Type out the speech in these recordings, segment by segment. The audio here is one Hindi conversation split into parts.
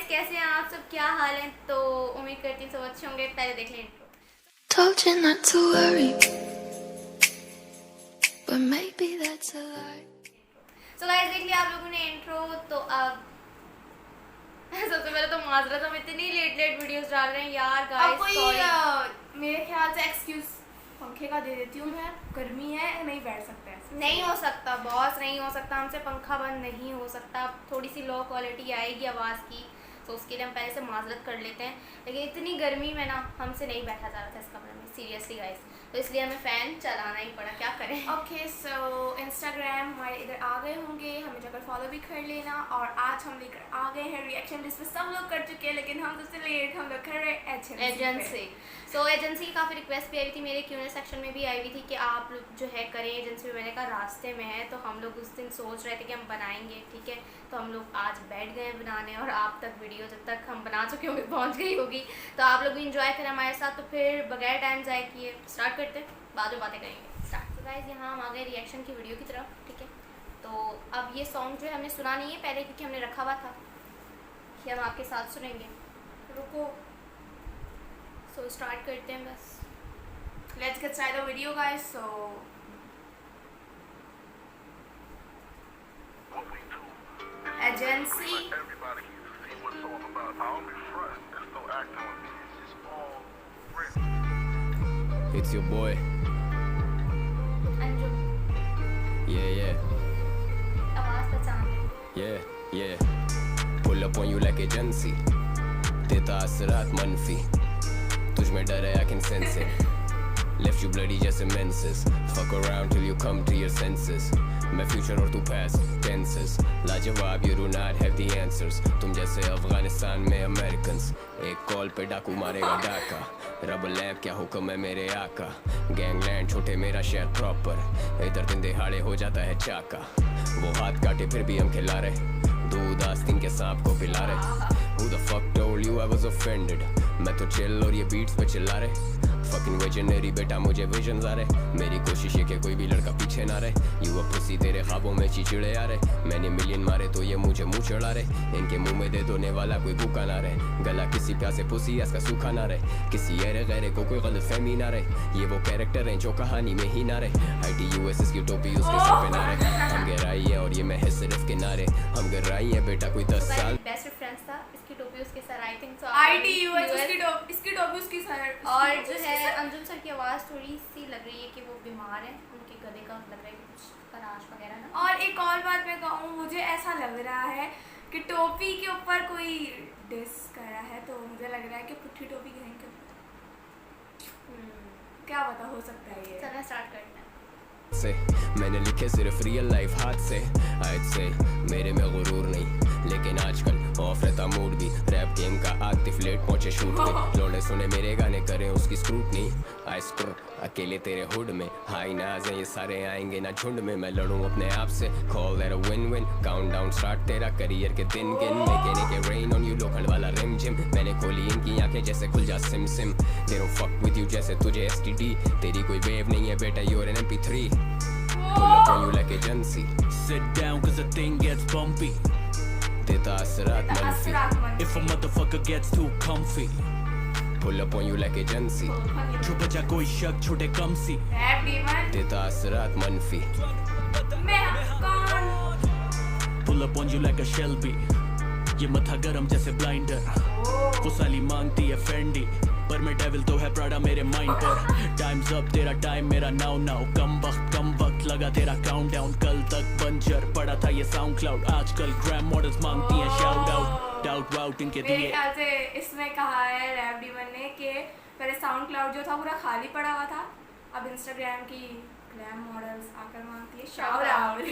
कैसे हैं आप सब, क्या हाल है? तो उम्मीद करती हूँ सब अच्छे होंगे। पहले देख लें intro. Told you not to worry, but maybe that's a lie. So guys देख लिया आप लोगों ने इंट्रो। तो अब सबसे पहले तो माजरत, हम इतनी लेट वीडियोस डाल रहे हैं यार अब गाइस, कोई सॉरी। मेरे ख्याल से एक्सक्यूज पंखे का दे देती हूँ मैं, गर्मी है नहीं बैठ सकता है। नहीं हो सकता बॉस, नहीं हो सकता, हमसे पंखा बंद नहीं हो सकता। थोड़ी सी लो क्वालिटी आएगी आवाज़ की, तो उसके लिए हम पहले से माजरत कर लेते हैं। लेकिन इतनी गर्मी में ना हमसे नहीं बैठा जा रहा था इस कमरे में, सीरियसली गाइस, तो इसलिए हमें फ़ैन चलाना ही पड़ा, क्या करें। ओके सो इंस्टाग्राम हमारे इधर आ गए होंगे, हमें जाकर फॉलो भी कर लेना। और आज हम लेकर आ गए हैं रिएक्शन जिसमें सब लोग कर चुके हैं, लेकिन हम सबसे लेट हम लोग कर रहे हैं एजेंसी। सो एजेंसी की काफ़ी रिक्वेस्ट भी आई थी, मेरे Q&A सेक्शन में भी आई हुई थी कि आप लोग जो है करें एजेंसी में। मैंने कहा रास्ते में है, तो हम लोग उस दिन सोच रहे थे कि हम बनाएंगे, ठीक है। तो हम लोग आज बैठ गए बनाने, और आप तक वीडियो जब तक हम बना चुके होंगे पहुंच गई होगी। तो आप लोग भी इंजॉय करें हमारे साथ। तो फिर बगैर टाइम ज़ाय किए स्टार्ट करते हैं, बाद में बातें करेंगे। स्टार्ट। तो गाइस यहाँ हम आ गए रिएक्शन की वीडियो की तरफ, ठीक है। तो अब ये सॉन्ग जो है हमने सुना नहीं है पहले, क्योंकि हमने रखा हुआ था कि हम आपके साथ सुनेंगे। रुको, सो स्टार्ट करते हैं बस। Let's get start the video guys. So agency Everybody can see what it's all about. I don't be frontin'. There's no acting with me. It's just all written. It's your boy. Anjum, Yeah. आवाज़ पहचान ले। Yeah. Pull up on you like agency. देता असरात मनफी, तुझ में डर है I can sense it. Left you bloody just immenses. Fuck around till you come to your senses. मैं future और तू past tenses. लाजवाब you do not have the answers. तुम जैसे अफगानिस्तान में Americans. एक कॉल पे डाकू मारेगा डाका. रब लैब क्या हुक्म है मेरे आका. गैंगलैंड छोटे मेरा शहर प्रॉपर. इधर दिन दिहाड़े हो जाता है चाका. वो हाथ काटे फिर भी हम खिला रहे. दूध आस्तीन के सांप को पिला रहे. Who the fuck told you I was offended? मैं तो chill और ये beats पे चिल्ला रहे. Fucking visionary बेटा मुझे visions आ रहे. मेरी कोशिश है कि कोई भी लड़का पीछे ना रहे. You a pussy तेरे ख्वाबों में चिचिड़े आ रहे. मैंने मिलियन मारे तो ये मुझे मुँह चढ़ा रहे. इनके मुंह में दे दोने वाला कोई भूखा ना रहे. गला किसी प्यासे पुसी इसका सूखा ना रहे. किसी ऐरे गैरे को कोई गलतफहमी ना रहे. ये वो कैरेक्टर हैं जो कहानी में ही ना रहे. ITUS इसकी टोपी उसके सर पे ना रहे. हम गहराई है और ये मैं है सिर्फ किनारे. हम गहराई है बेटा कोई 10 साल. बेस्ट रेफरेंस था, इसकी टोपी उसके sir, I think so. ITUS इसकी टोपी उसकी सर। और जो है अंजुम सर की आवाज़ थोड़ी सी लग रही है कि वो बीमार है, उनके गले का लग रहा है कुछ खराश वगैरह ना। और एक और बात मैं कहूँ, मुझे ऐसा लग रहा है कि टोपी के ऊपर कोई डिस कर रहा है, तो मुझे लग रहा है कि पुट्ठी टोपी कहीं के ऊपर। क्या पता, हो सकता है ये। चलना स्टार्ट करते हैं। से मैंने लिखे सिर्फ रियल लाइफ हाथ से. आज से मेरे में गुरूर नहीं, लेकिन आजकल ऑफ रहता मूड भी. रैप गेम का आतिफ लेट पहुंचे शूट पे. लोड़े सुने मेरे गाने करें उसकी स्क्रूटनी. आई स्क्रू अकेले तेरे हुड में. हाई नाज हैं ये सारे आएंगे ना झुंड में. मैं लड़ूं अपने आप से, call that a win win. Count down start तेरा करियर के दिन गिन. मेकेनिक के रेन ऑन यू लोखंड वाला रिम जिम. मैंने खोली इनकी आंखें जैसे खुल जा सिम सिम. They don't fuck with you जैसे तुझे STD. तेरी कोई वेव नहीं है बेटा, you are an MP3. Pull up on you like agency. Sit down cause the thing gets bumpy. देता असरात मनफी. If a motherfucker gets too comfy. Pull up on you like agency. छुप जा कोई शक छोटे कम सी. रैप डीमन देता असरात मनफी. मैं कौन? Pull up on you like a Shelby. ये मथा गरम जैसे ब्लाइंडर. वो साली मांगती है फेंडी, पर मैं डेविल तो है प्राडा मेरे माइंड पर. टाइम्स अप तेरा टाइम मेरा नाउ नाउ. कम वक्त लगा तेरा काउंटडाउन. कल तक बंजर पड़ा था ये साउंड क्लाउड. आजकल ग्रैम मॉडल्स मांगती हैं शाउट आउट. डाउट वाउट इनके मेरे दिए. ख्याल से इसमें कहा है रैप डीमन ने कि पहले साउंड क्लाउड जो था पूरा खाली पड़ा हुआ था, अब इंस्टाग्राम की ग्लैम मॉडल्स आकर मांगती है shout out.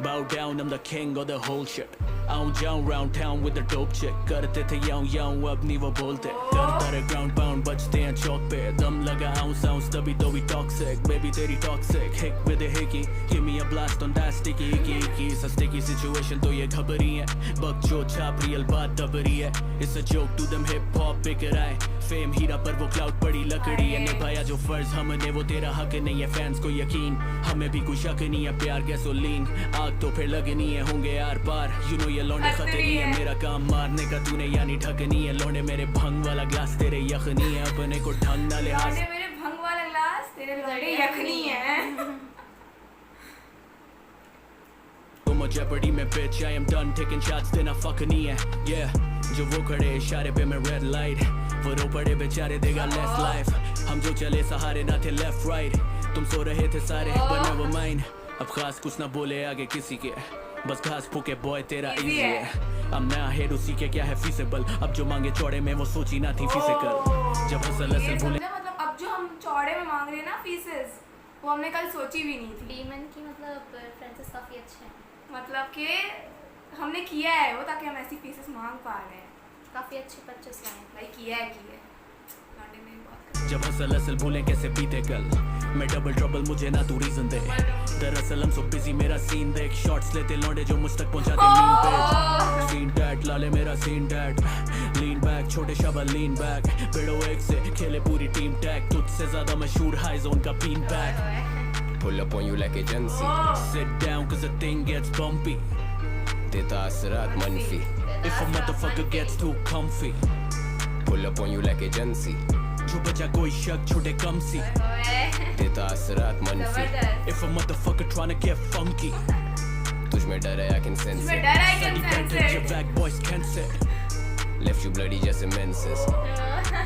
Bow down, I'm the king of the whole shit. आऊं जाऊं round town with the dope चिक करते थे याऊं याऊं अब नहीं वो बोलते करता रे ग्राउंड पाउंड बचते हैं चौक पे दम लगा आउंस आउंस तभी तो भी टॉक्सिक बेबी तेरी टॉक्सिक हिक with a hickey give me a blast on that sticky icky icky sticky situation तो ये घबरी है बक जो छाप रियल बात दबरी है it's a joke to them hip hop बिक रहा है फेम हीरा पर वो क्लाउड पड़ी लकड़ी है निभाया जो फर्ज हमने वो तेरा हक नहीं है फैंस को यकीन हमें भी कोई शक नहीं है प्यार गैसोलीन आग तो फिर लगनी है होंगे आर पार यू नो ये लौंडे खतरनी है मेरा काम मारने का तूने यानी ढकनी है लौंडे मेरे भंग वाला ग्लास तेरे यखनी है अपने को ढंग ना लिहाज लौंडे मेरे भंग वाला ग्लास तेरे लौंडे यखनी है तुम जेपर्डी में bitch I am done taking shots देना fuck नहीं है yeah जो वो खड़े इशारे पे मैं रेड लाइट वो रो पड़े बेचारे देगा लेस लाइफ हम जो चले सहारे ना थे लेफ्ट राइट तुम सो रहे थे सारे but never mind अब खास कुछ ना बोले आगे किसी के बस घास फूके बॉय तेरा इजी है अब नया हेड उसी के क्या है फीसेबल अब जो मांगे चौड़े में वो सोची ना थी फिजिकल जब हसल ये असल भूले समझा मतलब अब जो हम चौड़े में मांग रहे हैं ना फीसेस वो हमने कल सोची भी नहीं थी डीमन की मतलब रेफरेंसेस काफ़ी अच्छे हैं मतलब कि हमने किया है वो ताकि हम ऐसी फीसेस मांग पा रहे हैं काफ़ी अच्छे 25 लाइन भाई किया है लौंडे मेरी बात जब हसल असल भूलें कैसे बीते कल मैं डबल ट्रबल मुझे ना तू रीजन दे दरअसल हम सो बिजी मेरा सीन देख शॉट्स लेते लौंडे जो मुझ तक पहुंचाते मीन पेज सीन डैट लाले मेरा सीन डैट लीन बैक छोटे शबा लीन बैक बेड़ो एक से खेले पूरी टीम टैग तुझसे ज्यादा मशहूर हाई जोन का been back Pull up on you like agency sit down cause the thing gets bumpy देता असरात मनफी if a motherfucker gets too comfy Pull up on you like agency जो बचा कोई शक छोटे कम सी देता असरात मनफी if a motherfucker tryna get funky तुझ में डर है I can sense मैं it डर I can Sunny sense bent your it back boys can't sit Left you bloody just immenses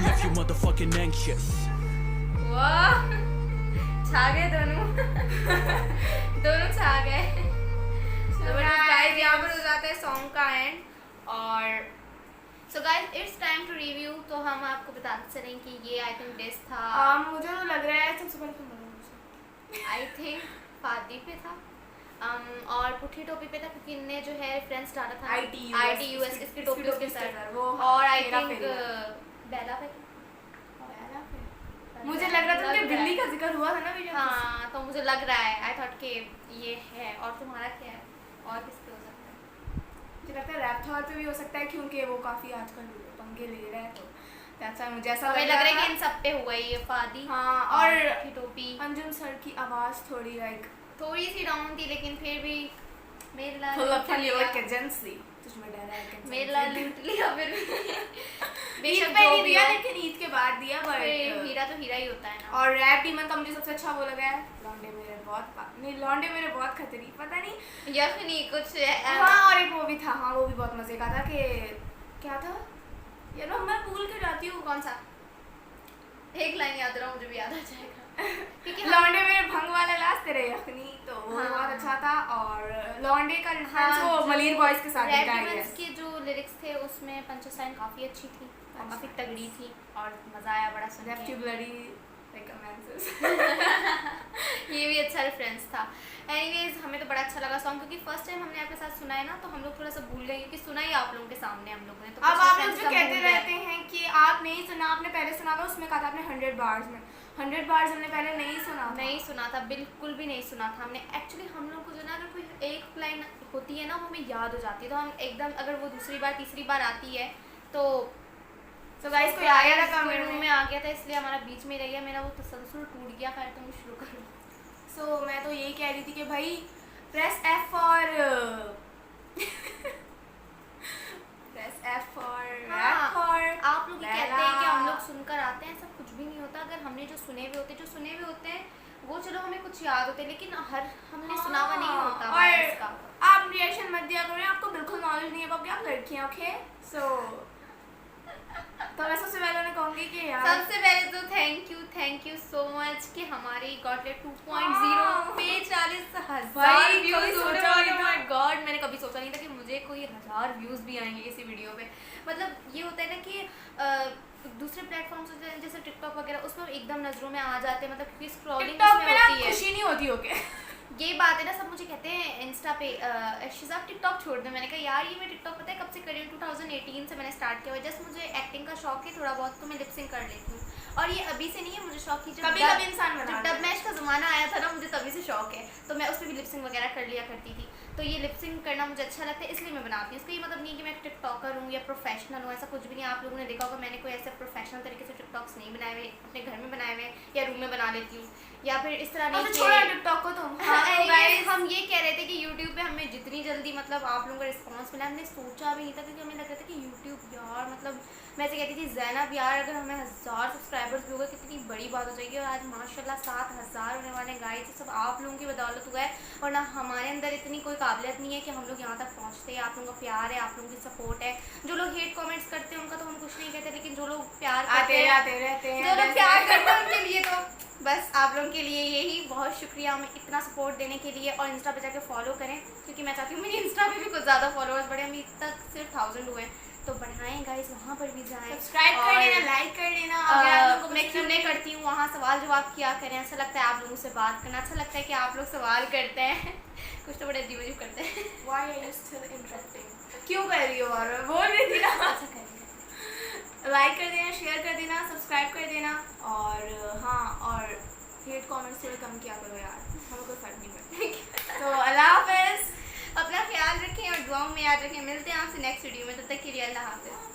left you motherfucking anxious वाह छा गए दोनों दोनों छा गए तो गाइस यहाँ पर हो जाता है सॉन्ग का एंड और so guys it's time to review तो हम आपको बताते चलें कि ये आई थिंक डिश था मुझे तो लग रहा है सबसे पहले तुम बोलो मुझसे आई थिंक फादी पे था और पुठी टोपी पे था क्योंकि इनने जो है रेफरेंस डाला था ITUS इसकी टोपी उसके सर वो और आई मेरा थिंक favorite। बेला पे मुझे लग रहा था कि बिल्ली का जिक्र हुआ था ना वीडियो में हाँ तो मुझे लग रहा है आई थॉट कि ये है और तुम्हारा क्या है और किस पे हो सकता है मुझे लगता है रैप थॉर पे भी हो सकता है क्योंकि वो काफी आजकल पंगे ले रहा है तो दैट्स व्हाई मुझे ऐसा हमें लग रहा है कि इन सब पे हुआ है ये फादी हाँ और पुठी टोपी अंजुम सर की आवाज थोड़ी लाइक थोड़ी सी डाउन थी लेकिन फिर भी मेरे लाल फुल लूट ऑफ लिया। योर एजेंसी तुझमें डर है मेरे लाल लूट लिया फिर भी ईद बेशक पे जो नहीं भी दिया हो, लेकिन ईद के बाद दिया फिर बट हीरा तो हीरा ही होता है ना और रैप डीमन का मुझे सबसे अच्छा वो लगा है लौंडे मेरे नहीं लौंडे मेरे बहुत खतरी पता नहीं यखनी कुछ हाँ और एक वो भी था हाँ वो भी बहुत मजे का था कि क्या था यार मैं भूल के जाती हूँ कौन सा एक लाइन याद रहा मुझे भी याद आ जाएगा क्योंकि लौंडे मेरे भंग वाला लास्ट तेरे यखनी तो वो हाँ। बहुत अच्छा था और लौंडे का रेफरेंस हाँ, वो जो मलिर बॉयज के साथ रैप लिखा है डिमंस के जो लिरिक्स थे उसमें पंचलाइन काफ़ी अच्छी थी और काफ़ी तगड़ी थी और मज़ा आया बड़ा सुन लेफ्ट यू के ब्लडी रिकमेंसेस ये भी अच्छा रेफरेंस था एनीवेज हमें तो बड़ा अच्छा लगा सॉन्ग क्योंकि फर्स्ट टाइम हमने आपके साथ सुना है ना तो हम लोग थोड़ा सा भूल गए क्योंकि सुना ही आप लोगों के सामने हम लोगों ने तो अब कुछ आप लोग reference जो हम कहते भूल गए। रहते हैं कि आप नहीं सुना आपने पहले सुना था उसमें कहा था आपने 100 बार्स में 100 बार्स हमने पहले नहीं सुना था। नहीं सुना था बिल्कुल भी नहीं सुना था हमने एक्चुअली हम लोग को जो ना अगर कोई एक लाइन होती है ना वो हमें याद हो जाती है तो हम एकदम अगर वो दूसरी बार तीसरी बार आती है तो गाइस कोई आया था कमेंट में आ गया था इसलिए हमारा बीच में रह गया मेरा वो तसलसल टूट गया खैर तुम शुरू करो सो मैं तो यही कह रही थी कि भाई press F for press F for rap for आप लोग ये कहते हैं कि हम लोग सुनकर आते हैं सब कुछ भी नहीं होता अगर हमने जो सुने हुए होते हैं वो चलो हमें कुछ याद होते हैं लेकिन हर हमने सुना हुआ नहीं होता और इसका आप रिएक्शन मत दिया करें आपको बिल्कुल नॉलेज नहीं है बाकी आप लड़कियां ओके सो तो मैं सबसे पहले मैं कहूँगी कि यार सबसे पहले तो थैंक यू सो मच कि हमारी गॉटलेट 2.0 पे 40,000 भाई, व्यूज कभी होने सोचा वाले नहीं था। माय गॉड मैंने कभी सोचा नहीं था कि मुझे कोई 1000 व्यूज भी आएंगे किसी वीडियो पे मतलब ये होता है ना कि दूसरे प्लेटफॉर्म्स होते हैं जैसे टिकटॉक वगैरह उसमें एकदम नजरों में आ जाते हैं मतलब क्योंकि स्क्रॉलिंग टिकटॉक उसमें पे ना होती है खुशी नहीं होती ओके ये बात है ना, सब मुझे कहते हैं इंस्टा पे शिज़ा आप टिकटॉक छोड़ दो। मैंने कहा यार ये मैं टिकटॉक पता है कब से कर रही हूँ, 2018 से मैंने स्टार्ट किया हुआ। जस्ट मुझे एक्टिंग का शौक है थोड़ा बहुत, तो मैं लिपसिंग कर लेती हूँ। और ये अभी से नहीं है, मुझे शौक ही कभी कभी इंसान बना जब डब मैच का ज़माना आया था ना, मुझे तभी से शौक है, तो मैं उस पर भी लिपसिंग वगैरह कर लिया करती थी। तो ये लिपसिंग करना मुझे अच्छा लगता है, इसलिए मैं बनाती हूँ। इसका ये मतलब नहीं कि मैं टिकटॉकर हूँ या प्रोफेशनल हूँ, ऐसा कुछ भी नहीं। आप लोगों ने देखा होगा मैंने कोई ऐसे प्रोफेशनल तरीके से टिकटॉक्स नहीं बनाए हुए, अपने घर में बनाए हुए या रूम में बना लेती हूँ, या फिर इस तरह नहीं। छोड़ा टिकटॉक को तुम। गाइस हम ये कह रहे थे कि यूट्यूब पे हमें जितनी जल्दी मतलब आप लोगों का रिस्पांस मिला, हमने सोचा भी नहीं था, क्योंकि हमें लग रहा था कि यूट्यूब यार मतलब मैं ऐसे कहती थी ज़ैनब यार अगर हमें 1000 सब्सक्राइबर्स भी हो गए कितनी बड़ी बात हो जाएगी। और आज माशाल्लाह 7000 होने वाले गाइस, सब आप लोगों की बदौलत हुआ है। और ना हमारे अंदर इतनी कोई काबिलियत नहीं है कि हम लोग यहाँ तक पहुँचते हैं। आप लोगों का प्यार है, आप लोगों की सपोर्ट है। जो लोग हेट कमेंट्स करते हैं उनका तो हम कुछ नहीं कहते, लेकिन जो लोग प्यार आते रहते हैं, जो लोग प्यार करते हैं उनके लिए तो बस आप लोगों के लिए यही बहुत शुक्रिया हमें इतना सपोर्ट देने के लिए। और इंस्टा पे जाके फॉलो करें, क्योंकि मैं चाहती हूँ मेरी इंस्टा पे भी कुछ ज़्यादा फॉलोअर्स बढ़े। अभी तक सिर्फ 1000 हुए, तो बढ़ाएं गाइस, वहाँ पर भी जाएं, सब्सक्राइब कर लेना, लाइक कर लेना। अगर आप लोगों को मैं क्यों नहीं करती हूँ वहाँ सवाल जवाब किया करें। अच्छा लगता है आप लोगों से बात करना, अच्छा लगता है कि आप लोग सवाल करते हैं कुछ तो बड़े अजीब अजीब करते हैं। Why are you still interrupting? क्यों कर रही हो? और बोल रही थी ना। अच्छा करेंगे, लाइक कर देना, शेयर कर देना, सब्सक्राइब कर देना। और हाँ, और हेट कमेंट्स थोड़े कम किया करो यार, हमें कोई फर्क नहीं पड़ता। तो अल्लाह हाफिज़, अपना ख्याल रखें और दुआओं में याद रखें। मिलते हैं आपसे नेक्स्ट वीडियो में, तब तक के लिए अल्लाह हाफिज़।